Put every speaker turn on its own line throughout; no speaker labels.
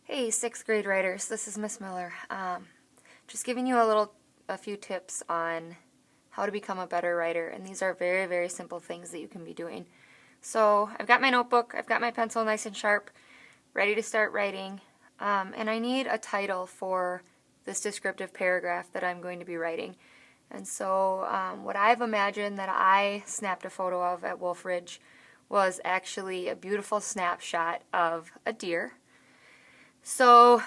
Hey, sixth grade writers, this is Miss Miller. Just giving you a few tips on how to become a better writer, and these are very, very simple things that you can be doing. So I've got my notebook, I've got my pencil nice and sharp, ready to start writing, and I need a title for this descriptive paragraph that I'm going to be writing. And so what I've imagined that I snapped a photo of at Wolf Ridge was actually a beautiful snapshot of a deer. So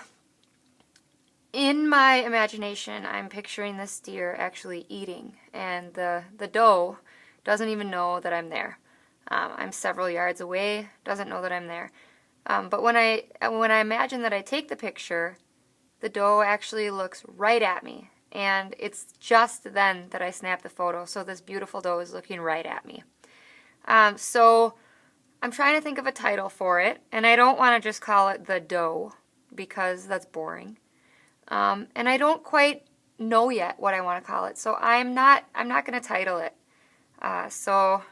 in my imagination, I'm picturing this deer actually eating, and the doe doesn't even know that I'm there. I'm several yards away, doesn't know that I'm there. But when I imagine that I take the picture, the doe actually looks right at me, and it's just then that I snap the photo, so this beautiful doe is looking right at me. So I'm trying to think of a title for it, and I don't want to just call it The Doe, because that's boring. And I don't quite know yet what I want to call it, so I'm not going to title it. So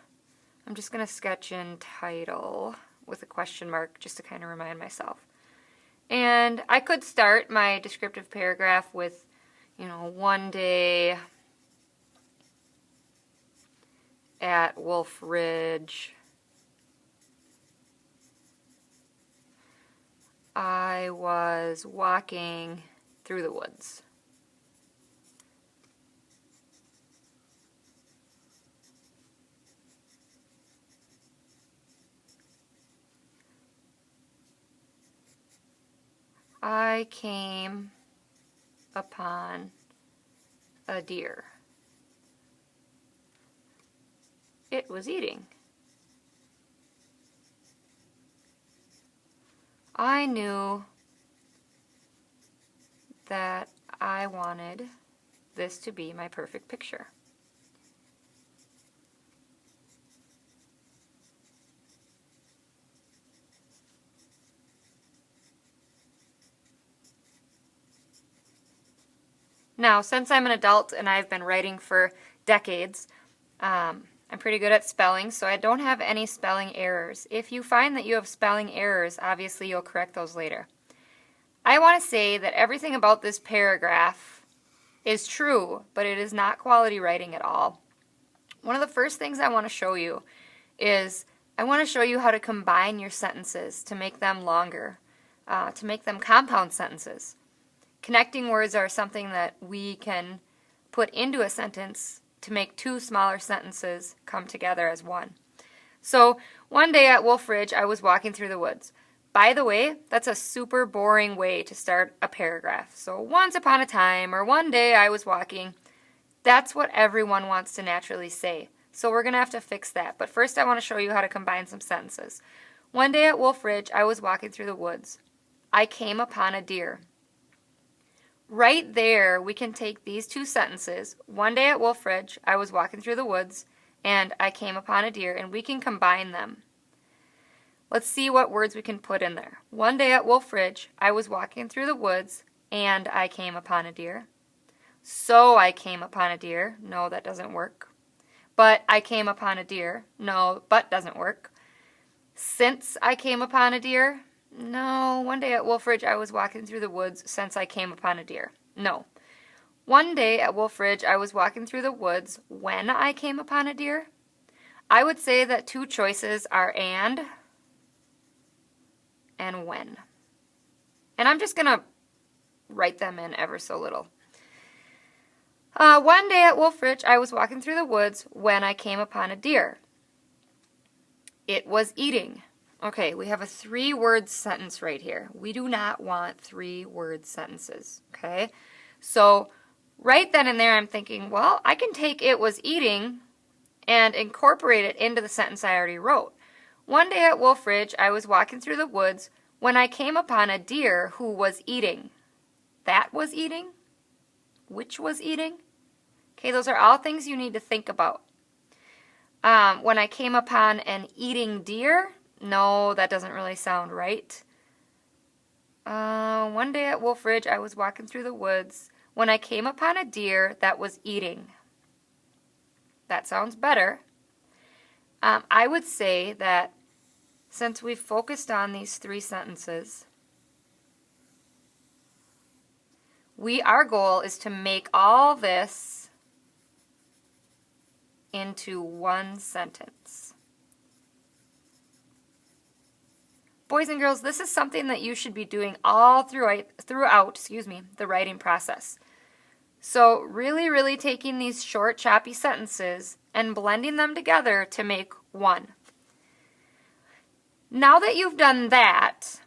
I'm just going to sketch in title with a question mark just to kind of remind myself. And I could start my descriptive paragraph with, one day at Wolf Ridge, I was walking through the woods. I came upon a deer. It was eating. I knew that I wanted this to be my perfect picture. Now, since I'm an adult and I've been writing for decades, I'm pretty good at spelling, so I don't have any spelling errors. If you find that you have spelling errors, obviously you'll correct those later. I want to say that everything about this paragraph is true, but it is not quality writing at all. One of the first things I want to show you is I want to show you how to combine your sentences to make them longer, to make them compound sentences. Connecting words are something that we can put into a sentence to make two smaller sentences come together as one. So, one day at Wolf Ridge, I was walking through the woods. By the way, that's a super boring way to start a paragraph. So, once upon a time, or one day I was walking, that's what everyone wants to naturally say. So we're going to have to fix that. But first I want to show you how to combine some sentences. One day at Wolf Ridge, I was walking through the woods. I came upon a deer. Right there, we can take these two sentences. One day at Wolf Ridge, I was walking through the woods, and I came upon a deer, and we can combine them. Let's see what words we can put in there. One day at Wolf Ridge, I was walking through the woods, and I came upon a deer. So I came upon a deer. No, that doesn't work. But I came upon a deer. No, but doesn't work. Since I came upon a deer. No, one day at Wolf Ridge I was walking through the woods since I came upon a deer. No. One day at Wolf Ridge I was walking through the woods when I came upon a deer. I would say that two choices are and when. And I'm just going to write them in ever so little. One day at Wolf Ridge, I was walking through the woods when I came upon a deer. It was eating. Okay, we have a 3-word sentence right here. We do not want 3-word sentences, okay? So right then and there, I'm thinking, well, I can take it was eating and incorporate it into the sentence I already wrote. One day at Wolf Ridge, I was walking through the woods when I came upon a deer who was eating. That was eating? Which was eating? Okay, those are all things you need to think about. When I came upon an eating deer, no, that doesn't really sound right. One day at Wolf Ridge, I was walking through the woods when I came upon a deer that was eating. That sounds better. I would say that since we've focused on these 3 sentences, Our goal is to make all this into one sentence. Boys and girls, this is something that you should be doing all throughout the writing process. So really taking these short, choppy sentences and blending them together to make one. Now that you've done that,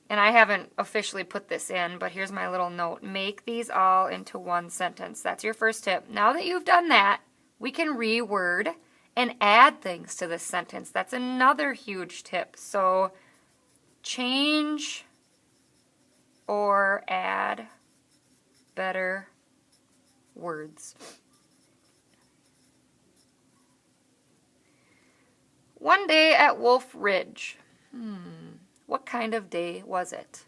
and I haven't officially put this in, but here's my little note. Make these all into one sentence. That's your first tip. Now that you've done that, we can reword and add things to this sentence. That's another huge tip. So change or add better words. One day at Wolf Ridge. What kind of day was it?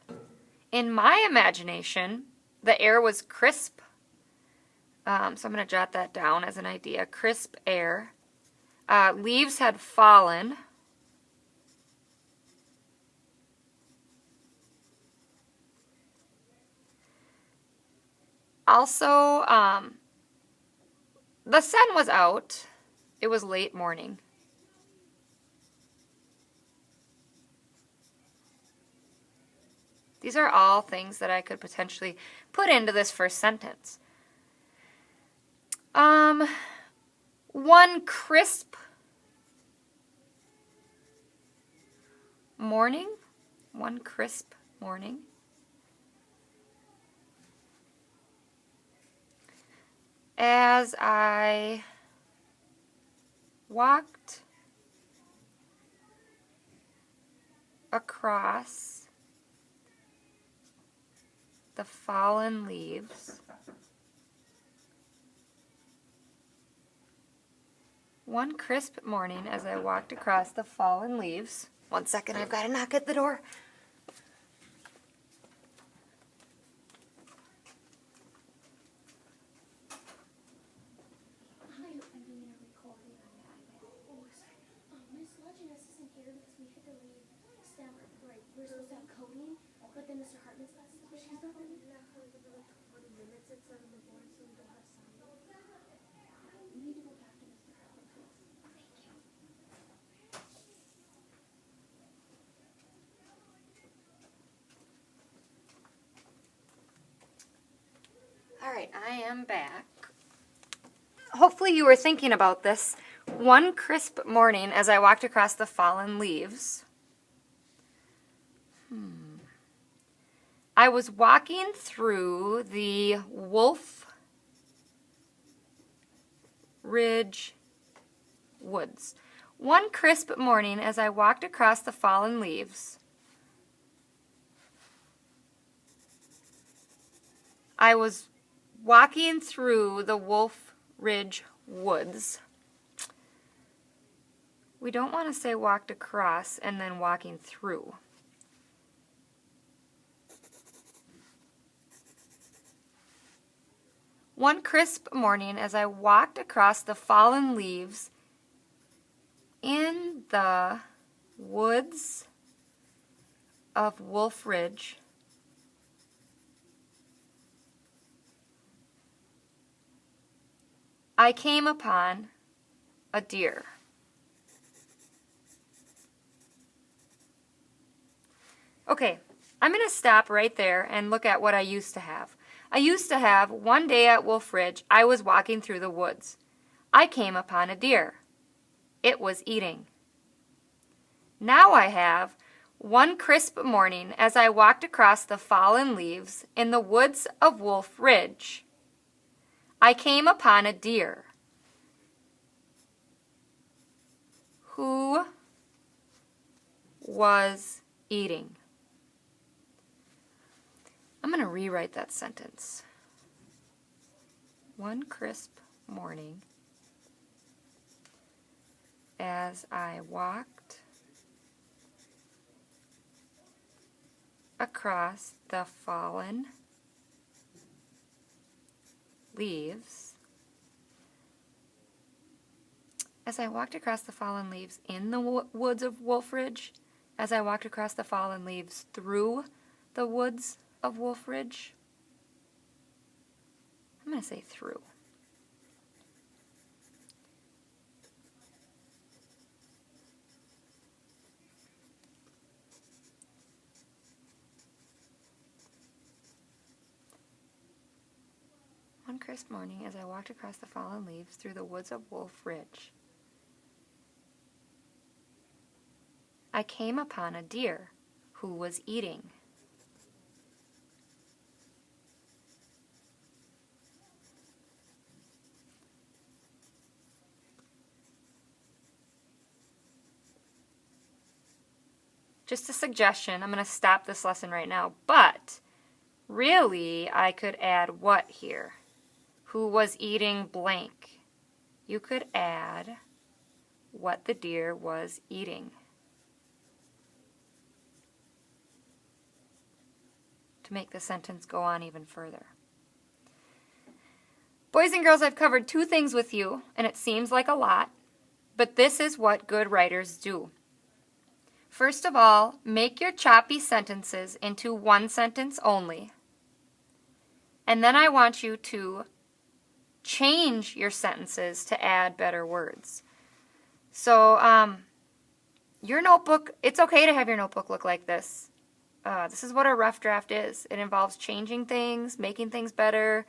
In my imagination, the air was crisp. So I'm going to jot that down as an idea. Crisp air. Leaves had fallen. Also, the sun was out. It was late morning. These are all things that I could potentially put into this first sentence. One crisp morning. One crisp morning. As I walked across the fallen leaves, one crisp morning as I walked across the fallen leaves. One second, I've got to knock at the door. Alright, I am back. Hopefully you were thinking about this. One crisp morning as I walked across the fallen leaves. I was walking through the Wolf Ridge woods. One crisp morning as I walked across the fallen leaves, I was walking through the Wolf Ridge woods. We don't want to say walked across and then walking through. One crisp morning as I walked across the fallen leaves in the woods of Wolf Ridge, I came upon a deer. Okay, I'm going to stop right there and look at what I used to have. I used to have, one day at Wolf Ridge, I was walking through the woods. I came upon a deer. It was eating. Now I have, one crisp morning as I walked across the fallen leaves in the woods of Wolf Ridge, I came upon a deer who was eating. I'm going to rewrite that sentence. One crisp morning as I walked across the fallen leaves, as I walked across the fallen leaves in the woods of Wolf Ridge, as I walked across the fallen leaves through the woods of Wolf Ridge, going to say through. One crisp morning, as I walked across the fallen leaves through the woods of Wolf Ridge, I came upon a deer who was eating. Just a suggestion, I'm going to stop this lesson right now, but really I could add what here? Who was eating blank? You could add what the deer was eating to make the sentence go on even further. Boys and girls, I've covered 2 things with you, and it seems like a lot, but this is what good writers do. First of all, make your choppy sentences into one sentence only. And then I want you to change your sentences to add better words. So your notebook, it's okay to have your notebook look like this. This is what a rough draft is. It involves changing things, making things better,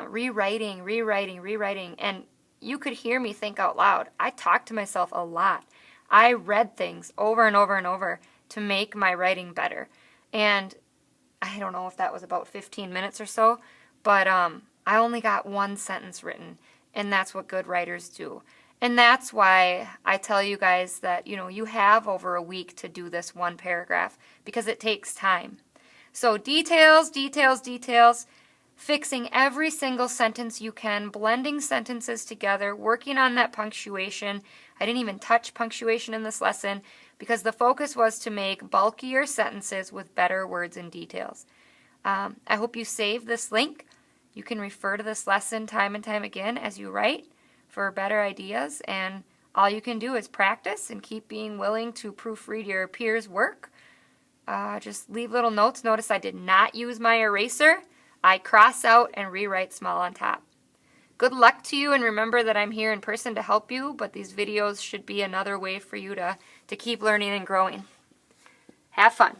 rewriting. And you could hear me think out loud. I talk to myself a lot. I read things over and over and over to make my writing better. And I don't know if that was about 15 minutes or so, but I only got one sentence written, and that's what good writers do. And that's why I tell you guys that, you have over a week to do this one paragraph, because it takes time. So details, fixing every single sentence you can, blending sentences together, working on that punctuation. I didn't even touch punctuation in this lesson because the focus was to make bulkier sentences with better words and details. I hope you save this link. You can refer to this lesson time and time again as you write for better ideas, and all you can do is practice and keep being willing to proofread your peers' work. Just leave little notes. Notice I did not use my eraser. I cross out and rewrite small on top. Good luck to you, and remember that I'm here in person to help you, but these videos should be another way for you to keep learning and growing. Have fun.